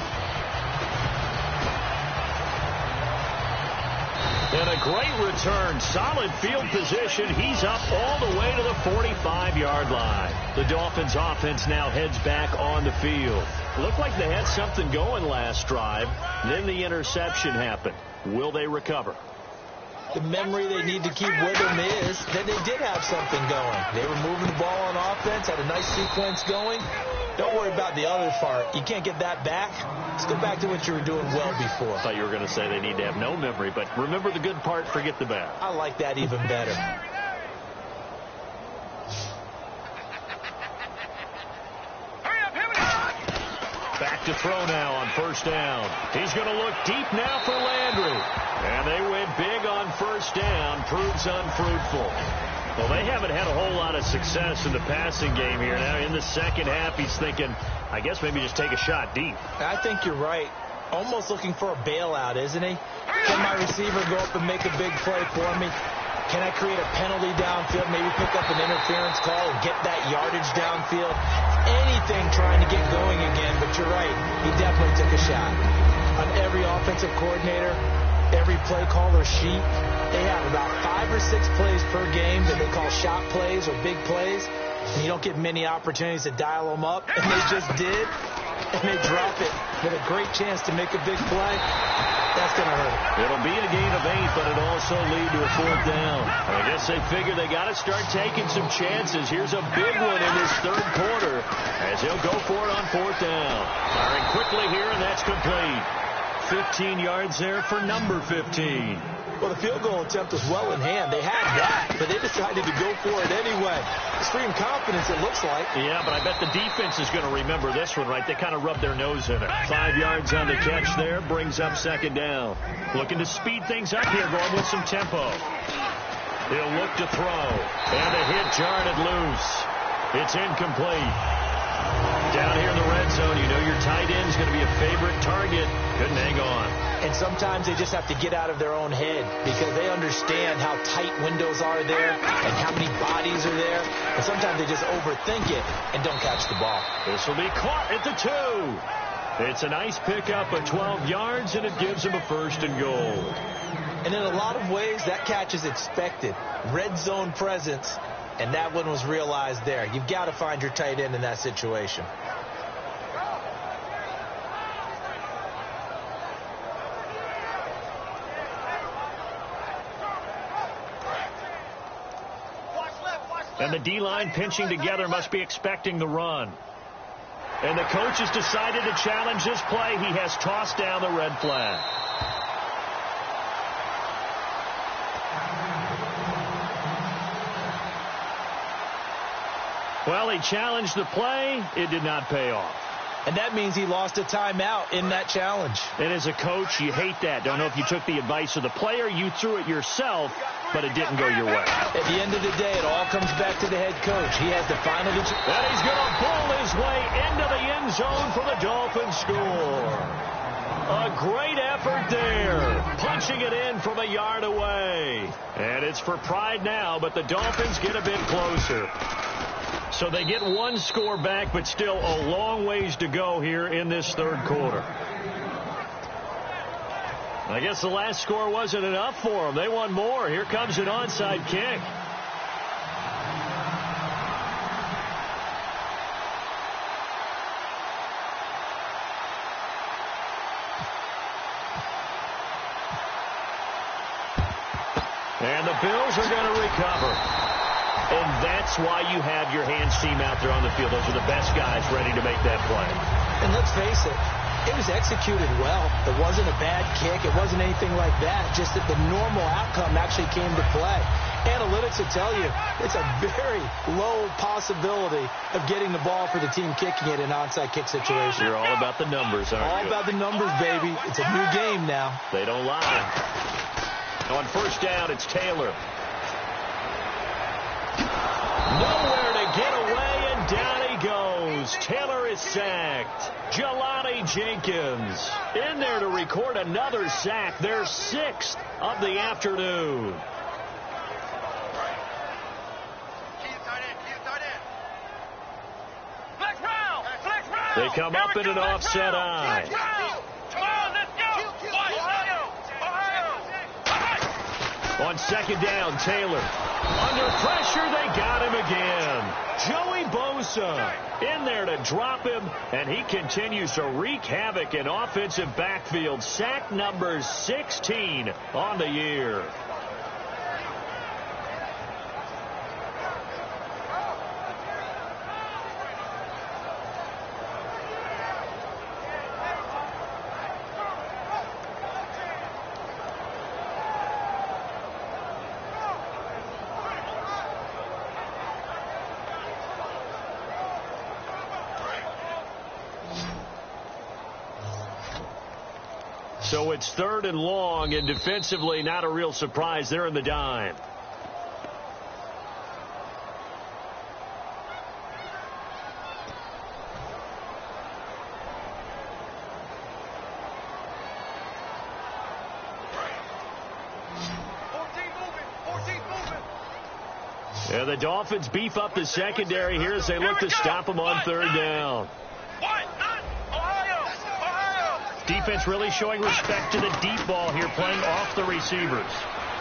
And a great return. Solid field position. He's up all the way to the 45-yard line. The Dolphins offense now heads back on the field. Looked like they had something going last drive. Then the interception happened. Will they recover? The memory they need to keep with them is that they did have something going. They were moving the ball on offense, had a nice sequence going. Don't worry about the other part. You can't get that back. Let's go back to what you were doing well before. I thought you were going to say they need to have no memory, but remember the good part, forget the bad. I like that even better. Back to throw now on first down. He's going to look deep now for Landry. And they went big on first down. Proves unfruitful. Well, they haven't had a whole lot of success in the passing game here. Now in the second half, he's thinking, I guess maybe just take a shot deep. I think you're right. Almost looking for a bailout, isn't he? Can my receiver go up and make a big play for me? Can I create a penalty downfield, maybe pick up an interference call and get that yardage downfield? Anything trying to get going again, but you're right. He definitely took a shot. On every offensive coordinator, every play caller sheet, they have about 5 or 6 plays per game that they call shot plays or big plays. And you don't get many opportunities to dial them up, and they just did. And they drop it with a great chance to make a big play. That's going to hurt. It'll be a gain of 8, but it'll also lead to a fourth down. I guess they figure they got to start taking some chances. Here's a big one in this third quarter as he'll go for it on fourth down. Firing quickly here, and that's complete. 15 yards there for number 15. Well, the field goal attempt was well in hand. They had that, but they decided to go for it anyway. Extreme confidence, it looks like. Yeah, but I bet the defense is going to remember this one, right? They kind of rubbed their nose in it. 5 yards on the catch there, brings up second down. Looking to speed things up here, going with some tempo. He'll look to throw, and a hit jarred it loose. It's incomplete. Down here in the red zone, you know your tight end is going to be a favorite target. Couldn't hang on. And sometimes they just have to get out of their own head because they understand how tight windows are there and how many bodies are there. And sometimes they just overthink it and don't catch the ball. This will be caught at the 2. It's a nice pickup of 12 yards, and it gives them a first and goal. And in a lot of ways, that catch is expected. Red zone presence, and that one was realized there. You've got to find your tight end in that situation. And the D-line pinching together must be expecting the run. And the coach has decided to challenge this play. He has tossed down the red flag. Well, he challenged the play. It did not pay off. And that means he lost a timeout in that challenge. And as a coach, you hate that. Don't know if you took the advice of the player, you threw it yourself, but it didn't go your way. At the end of the day, it all comes back to the head coach. He has the final... And he's going to pull his way into the end zone for the Dolphins score. A great effort there. Punching it in from a yard away. And it's for pride now, but the Dolphins get a bit closer. So they get one score back, but still a long ways to go here in this third quarter. I guess the last score wasn't enough for them. They want more. Here comes an onside kick. And the Bills are going to recover. And that's why you have your hands team out there on the field. Those are the best guys ready to make that play. And let's face it, it was executed well. It wasn't a bad kick. It wasn't anything like that. Just that the normal outcome actually came to play. Analytics will tell you it's a very low possibility of getting the ball for the team kicking it in an onside kick situation. You're all about the numbers, aren't you? All about the numbers, baby. It's a new game now. They don't lie. On first down, it's Taylor. Nowhere to as Taylor is sacked. Jelani Jenkins in there to record another sack. Their 6th of the afternoon. They come up in an offset eye. On second down, Taylor. Under pressure, they got him again. Joey Bosa in there to drop him, and he continues to wreak havoc in offensive backfield. Sack number 16 on the year. So it's 3rd and long, and defensively not a real surprise. They're in the dime. And the Dolphins beef up the secondary here as they look to stop them on 3rd down. Defense really showing respect to the deep ball here, playing off the receivers.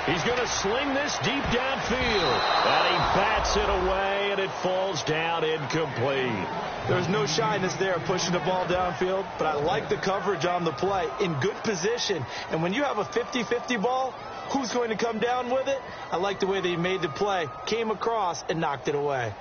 He's going to sling this deep downfield. And he bats it away, and it falls down incomplete. There's no shyness there pushing the ball downfield, but I like the coverage on the play. In good position. And when you have a 50-50 ball, who's going to come down with it? I like the way that he made the play, came across, and knocked it away.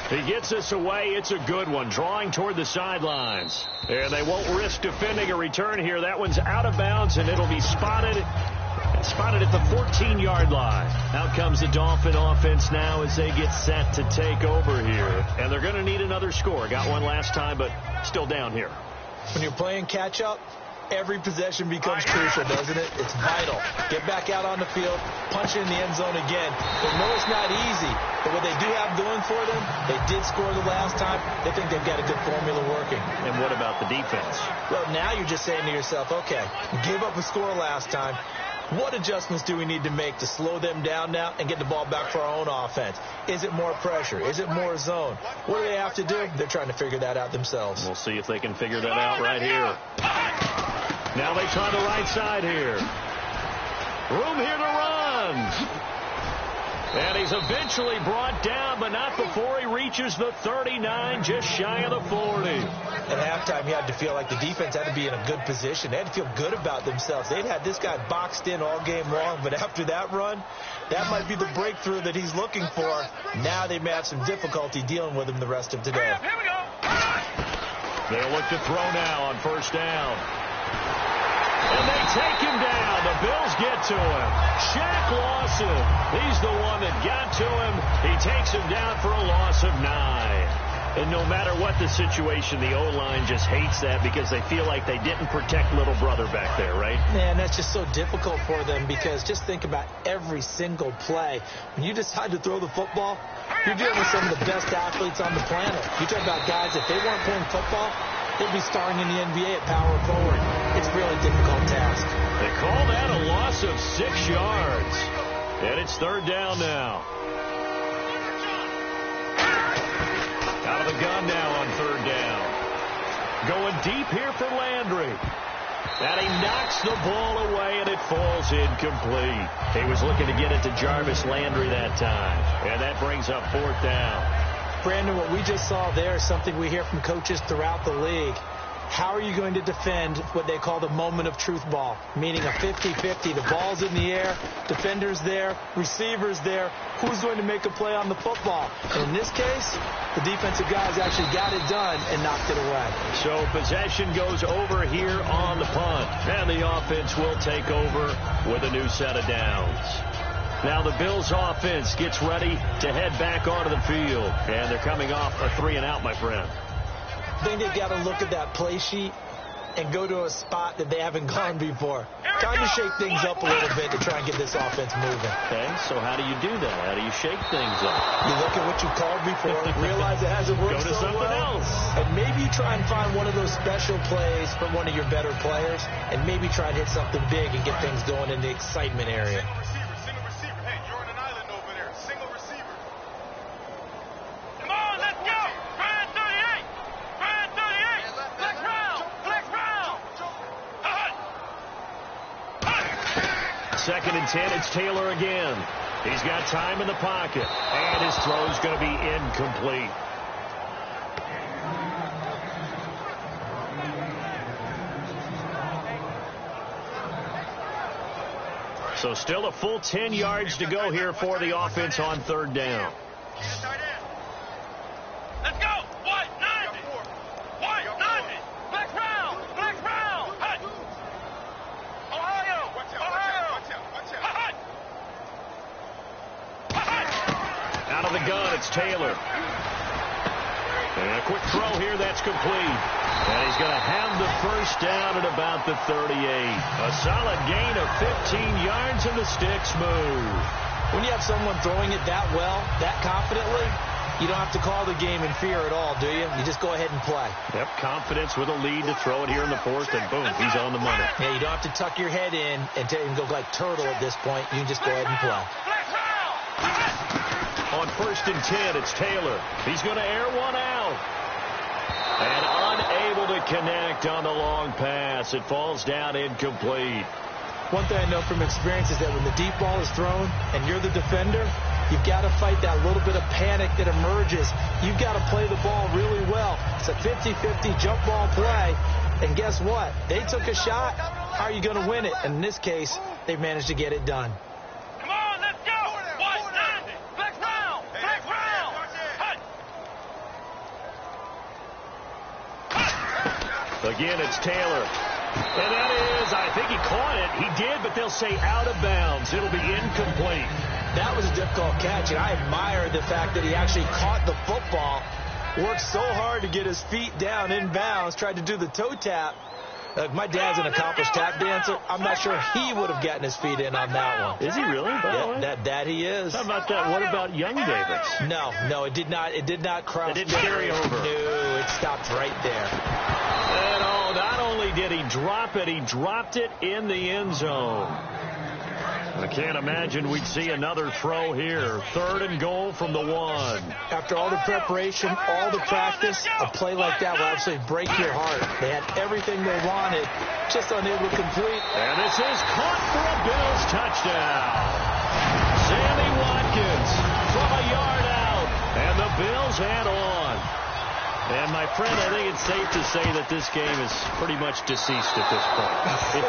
He gets this away. It's a good one. Drawing toward the sidelines. And they won't risk defending a return here. That one's out of bounds, and it'll be spotted at the 14-yard line. Out comes the Dolphin offense now as they get set to take over here. And they're going to need another score. Got one last time, but still down here. When you're playing catch-up, every possession becomes crucial, doesn't it? It's vital. Get back out on the field, punch it in the end zone again. They know it's not easy, but what they do have going for them, they did score the last time. They think they've got a good formula working. And what about the defense? Well, now you're just saying to yourself, okay, we gave up a score last time. What adjustments do we need to make to slow them down now and get the ball back for our own offense? Is it more pressure? Is it more zone? What do they have to do? They're trying to figure that out themselves. We'll see if they can figure that out right here. Now they try the right side here. Room here to run. And he's eventually brought down, but not before he reaches the 39, just shy of the 40. At halftime, you had to feel like the defense had to be in a good position. They had to feel good about themselves. They'd had this guy boxed in all game long, but after that run, that might be the breakthrough that he's looking for. Now they may have some difficulty dealing with him the rest of today. Here we go. They'll look to throw now on 1st down. And they take him down. The Bills get to him. Shaq Lawson, he's the one that got to him. He takes him down for a loss of 9. And no matter what the situation, the O-line just hates that because they feel like they didn't protect little brother back there, right? Man, that's just so difficult for them because just think about every single play. When you decide to throw the football, you're dealing with some of the best athletes on the planet. You talk about guys, if they weren't playing football, they'd be starring in the NBA at power forward. It's a really difficult task. They call that a loss of 6 yards. And it's 3rd down now. Out of the gun now on 3rd down. Going deep here for Landry. And he knocks the ball away, and it falls incomplete. He was looking to get it to Jarvis Landry that time. And that brings up 4th down. Brandon, what we just saw there is something we hear from coaches throughout the league. How are you going to defend what they call the moment of truth ball, meaning a 50-50? The ball's in the air, defenders there, receivers there. Who's going to make a play on the football? And in this case, the defensive guys actually got it done and knocked it away. So possession goes over here on the punt, and the offense will take over with a new set of downs. Now the Bills offense gets ready to head back onto the field, and they're coming off a 3-and-out, my friend. I think they've got to look at that play sheet and go to a spot that they haven't gone before. Time to shake things up a little bit to try and get this offense moving. Okay, so how do you do that? How do you shake things up? You look at what you called before, realize it hasn't worked Go to so something well, else. and maybe you try and find one of those special plays from one of your better players, and maybe try and hit something big and get things going in the excitement area. Single receiver. Hey, you're on an island over there. Single receiver. Come on, let's go. Brand 38. Brand 38. Flex round. Flex round. Second and 10, it's Taylor again. He's got time in the pocket, and his throw's going to be incomplete. So still a full 10 yards to go here for the offense on third down. Let's go. White 90. White 90. Flex round. Flex round. Hut. Ohio. Watch out. Out of the gun, it's Taylor. And a quick throw here, that's complete. And he's going to have the first down at about the 38. A solid gain of 15 yards, and the sticks move. When you have someone throwing it that well, that confidently, you don't have to call the game in fear at all, do you? You just go ahead and play. Yep, confidence with a lead to throw it here in the fourth, and boom, he's on the money. Yeah, you don't have to tuck your head in and go like turtle at this point. You can just go ahead and play. On first and 10, it's Taylor. He's going to air one out. And unable to connect on the long pass. It falls down incomplete. One thing I know from experience is that when the deep ball is thrown and you're the defender, you've got to fight that little bit of panic that emerges. You've got to play the ball really well. It's a 50-50 jump ball play. And guess what? They took a shot. How are you going to win it? And in this case, they've managed to get it done. Come on, let's go. White 90. Flex round. Flex round. Hut. Again, it's Taylor. And that is, I think he caught it. He did, but they'll say out of bounds. It'll be incomplete. That was a difficult catch, and I admire the fact that he actually caught the football, worked so hard to get his feet down in bounds, tried to do the toe tap. My dad's an accomplished tap dancer. I'm not sure he would have gotten his feet in on that one. Is he really? Yeah, that he is. How about that? What about young Davis? No, it did not. It did not cross. It didn't carry over. No, it stopped right there. And not only did he drop it, he dropped it in the end zone. I can't imagine we'd see another throw here. Third and goal from the 1. After all the preparation, all the practice, a play like that will absolutely break your heart. They had everything they wanted, just unable to complete. And this is caught for a Bills touchdown. Sammy Watkins from a yard out, and the Bills add on. And, my friend, I think it's safe to say that this game is pretty much deceased at this point.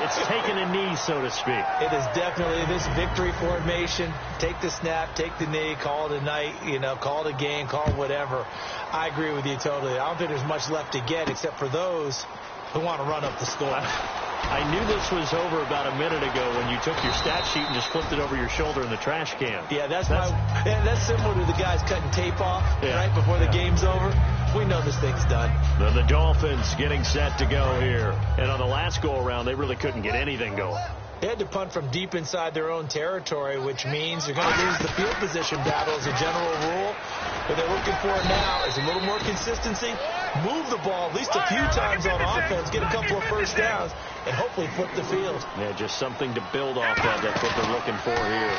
It's taken a knee, so to speak. It is definitely this victory formation. Take the snap, take the knee, call it a night, call it a game, call it whatever. I agree with you totally. I don't think there's much left to get except for those who want to run up the score. I knew this was over about a minute ago when you took your stat sheet and just flipped it over your shoulder in the trash can. Yeah, that's similar to the guys cutting tape off right before the game's over. We know this thing's done. Then the Dolphins getting set to go here. And on the last go-around, they really couldn't get anything going. They had to punt from deep inside their own territory, which means they're going to lose the field position battle as a general rule. What they're looking for now is a little more consistency, move the ball at least a few times on offense, get a couple of first downs, and hopefully flip the field. Yeah, just something to build off of. That's what they're looking for here.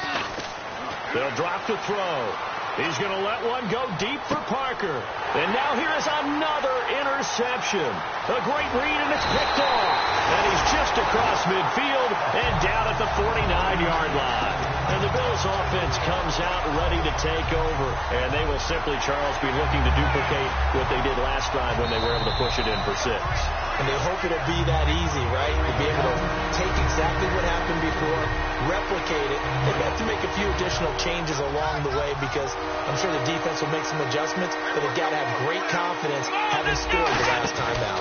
They'll drop the throw. He's going to let one go deep for Parker. And now here is another interception. A great read, and it's picked off. And he's just across midfield and down at the 49-yard line. And the Bills offense comes out ready to take over. And they will simply, Charles, be looking to duplicate what they did last drive when they were able to push it in for 6. And they hope it'll be that easy, right? To be able to take exactly what happened before, replicate it. They've got to make a few additional changes along the way because I'm sure the defense will make some adjustments, but they've got to have great confidence having scored the last time out.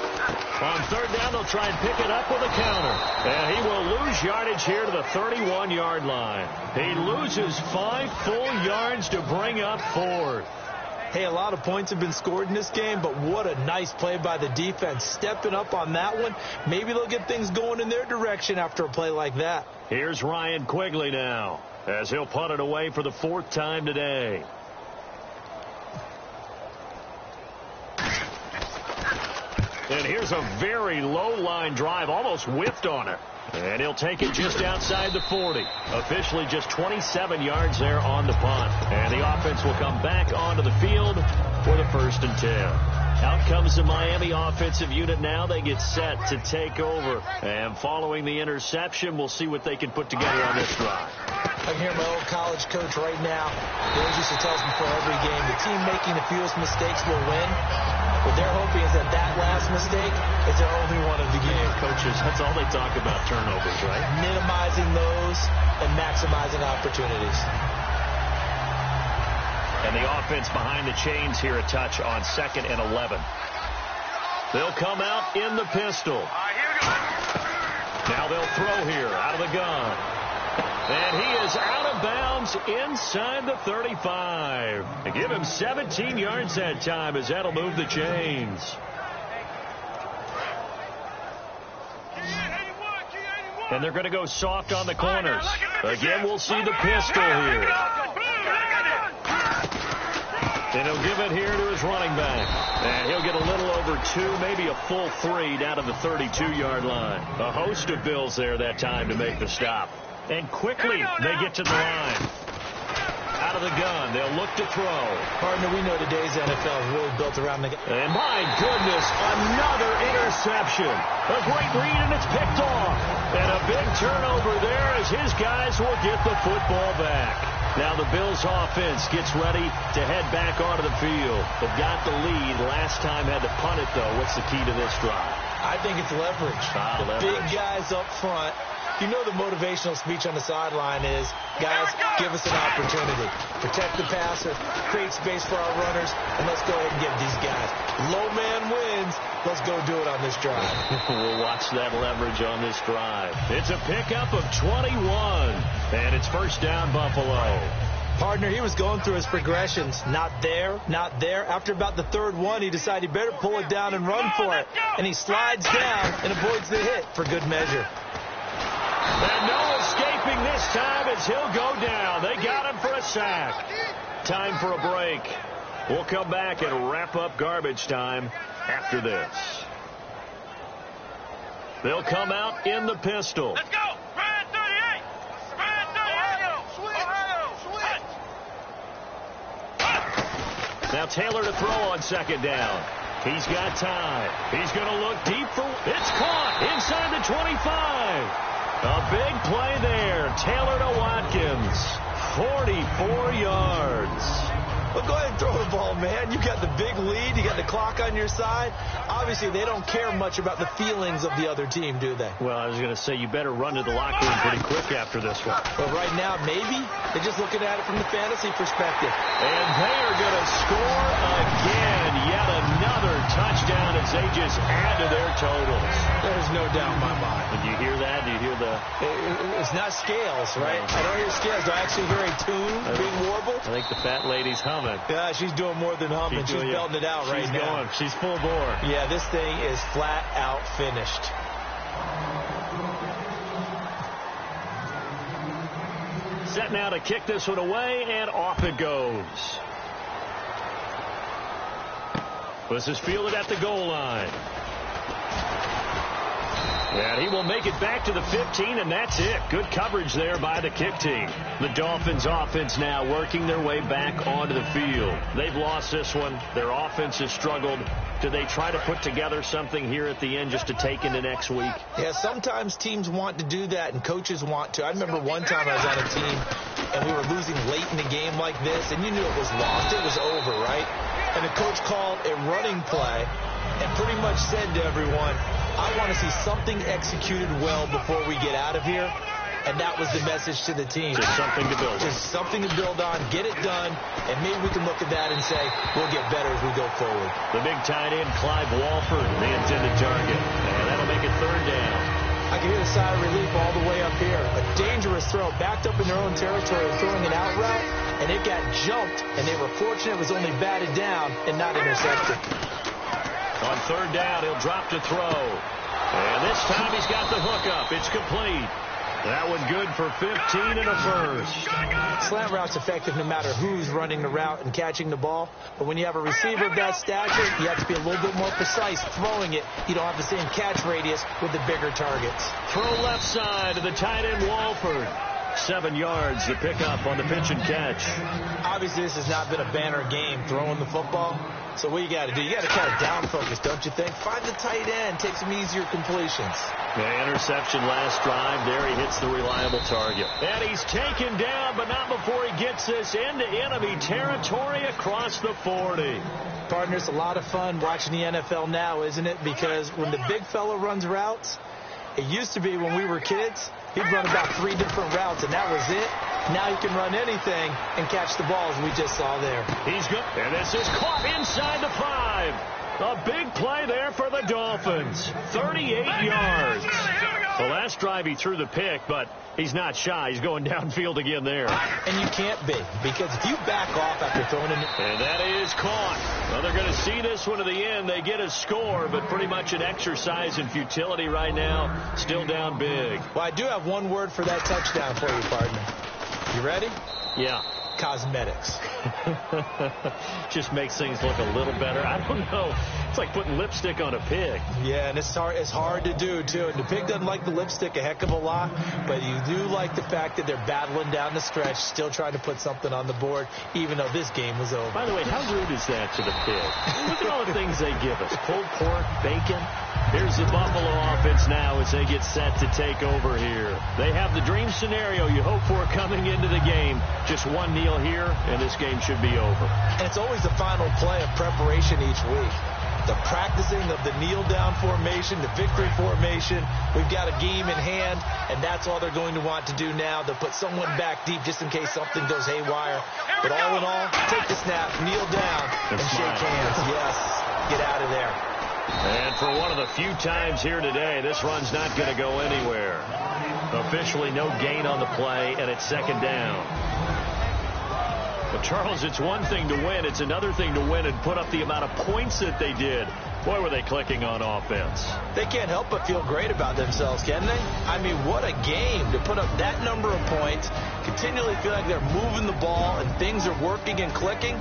On third down, they'll try and pick it up with a counter. And he will lose yardage here to the 31-yard line. He loses 5 full yards to bring up 4th. Hey, a lot of points have been scored in this game, but what a nice play by the defense. Stepping up on that one. Maybe they'll get things going in their direction after a play like that. Here's Ryan Quigley now, as he'll punt it away for the 4th time today. And here's a very low line drive, almost whiffed on it. And he'll take it just outside the 40. Officially just 27 yards there on the punt. And the offense will come back onto the field for the 1st and 10. Out comes the Miami offensive unit now. They get set to take over. And following the interception, we'll see what they can put together on this drive. I can hear my old college coach right now. He always used to tell us before every game, the team making the fewest mistakes will win. What they're hoping is that last mistake is their only one of the game. Coaches, that's all they talk about, turnovers, right? Minimizing those and maximizing opportunities. And the offense behind the chains here, a touch on 2nd and 11. They'll come out in the pistol. Now they'll throw here out of the gun. And he is out of bounds inside the 35. They give him 17 yards that time as that'll move the chains. And they're going to go soft on the corners. Again, we'll see the pistol here. And he'll give it here to his running back. And he'll get a little over 2, maybe a full 3 down to the 32-yard line. A host of Bills there that time to make the stop. And quickly they get to the line. Out of the gun, they'll look to throw. Partner, we know today's NFL is really built around the... And my goodness, another interception. A great read, and it's picked off. And a big turnover there as his guys will get the football back. Now the Bills offense gets ready to head back onto the field. They've got the lead. Last time had to punt it, though. What's the key to this drive? I think it's leverage. The big guys up front. You know the motivational speech on the sideline is, guys, give us an opportunity. Protect the passer, create space for our runners, and let's go ahead and get these guys. Low man wins. Let's go do it on this drive. We'll watch that leverage on this drive. It's a pickup of 21, and it's 1st down, Buffalo. Partner, he was going through his progressions. Not there, not there. After about the 3rd one, he decided he better pull it down and run for it. And he slides down and avoids the hit for good measure. And no escaping this time as he'll go down. They got him for a sack. Time for a break. We'll come back and wrap up garbage time after this. They'll come out in the pistol. Let's go! Ryan 38! Ryan 38! Now Taylor to throw on 2nd down. He's got time. He's going to look deep for... It's caught inside the 25. A big play there. Taylor to Watkins. 44 yards. Well, go ahead and throw the ball, man. You got the big lead. You got the clock on your side. Obviously, they don't care much about the feelings of the other team, do they? Well, I was going to say, you better run to the locker room pretty quick after this one. Well, right now, maybe. They're just looking at it from the fantasy perspective. And they are going to score again. Yet another touchdown as they just add to their totals. There's no doubt in my mind. Did you hear that? Do you hear the... It's not scales, right? I don't hear scales. Do I actually hear a tune being warbled? I think the fat lady's humming. Yeah, she's doing more than humming. She's belting it out right now. She's full bore. Yeah, this thing is flat out finished. Set now to kick this one away, and off it goes. This is fielded at the goal line. And he will make it back to the 15, and that's it. Good coverage there by the kick team. The Dolphins offense now working their way back onto the field. They've lost this one. Their offense has struggled. Do they try to put together something here at the end just to take into next week? Yeah, sometimes teams want to do that, and coaches want to. I remember one time I was on a team, and we were losing late in the game like this, and you knew it was lost. It was over, right? And the coach called a running play and pretty much said to everyone, I want to see something executed well before we get out of here. And that was the message to the team. Just something to build on. Just something to build on, get it done, and maybe we can look at that and say, we'll get better as we go forward. The big tight end, Clive Walford, the intended target. And that'll make it 3rd down. I can hear the sigh of relief all the way up here. A dangerous throw, backed up in their own territory, throwing an out route. and it got jumped, and they were fortunate it was only batted down and not intercepted. On third down, he'll drop to throw. And this time he's got the hook up. It's complete. That one good for 15 and a first. Slant route's effective no matter who's running the route and catching the ball. But when you have a receiver of that stature, you have to be a little bit more precise throwing it. You don't have the same catch radius with the bigger targets. Throw left side to the tight end Walford. 7 yards to pick up on the pitch and catch. Obviously, this has not been a banner game throwing the football. So what you got to do, you got to kind of down focus, don't you think? Find the tight end, take some easier completions. The interception last drive. There he hits the reliable target. And he's taken down, but not before he gets this into enemy territory across the 40. Partner, it's a lot of fun watching the NFL now, isn't it? Because when the big fella runs routes, it used to be when we were kids, he'd run about 3 different routes, and that was it. Now he can run anything and catch the balls we just saw there. He's good. And this is caught inside the 5. A big play there for the Dolphins. 38 yards. The last drive he threw the pick, but he's not shy. He's going downfield again there. And you can't be, because if you back off after throwing it. And that is caught. Well, they're going to see this one to the end. They get a score, but pretty much an exercise in futility right now. Still down big. Well, I do have one word for that touchdown for you, partner. You ready? Yeah. Cosmetics. Just makes things look a little better. I don't know. It's like putting lipstick on a pig. Yeah, and it's hard to do, too. And the pig doesn't like the lipstick a heck of a lot, but you do like the fact that they're battling down the stretch, still trying to put something on the board, even though this game was over. By the way, how rude is that to the pig? Look at all the things they give us. Pulled pork, bacon. Here's the Buffalo offense now as they get set to take over here. They have the dream scenario you hope for coming into the game. Just one kneel here, and this game should be over. And it's always the final play of preparation each week. The practicing of the kneel-down formation, the victory formation. We've got a game in hand, and that's all they're going to want to do now. They'll put someone back deep just in case something goes haywire. But all in all, take the snap, kneel down, and shake hands. Yes, get out of there. And for one of the few times here today, this run's not going to go anywhere. Officially no gain on the play, and it's second down. But, Charles, it's one thing to win. It's another thing to win and put up the amount of points that they did. Boy, were they clicking on offense. They can't help but feel great about themselves, can they? I mean, what a game to put up that number of points, continually feel like they're moving the ball and things are working and clicking.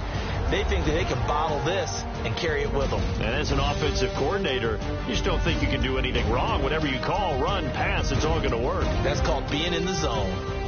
They think that they can bottle this and carry it with them. And as an offensive coordinator, you just don't think you can do anything wrong. Whatever you call, run, pass, it's all going to work. That's called being in the zone.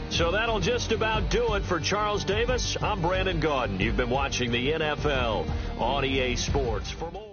So that'll just about do it for Charles Davis. I'm Brandon Gaudin. You've been watching the NFL on EA Sports. For more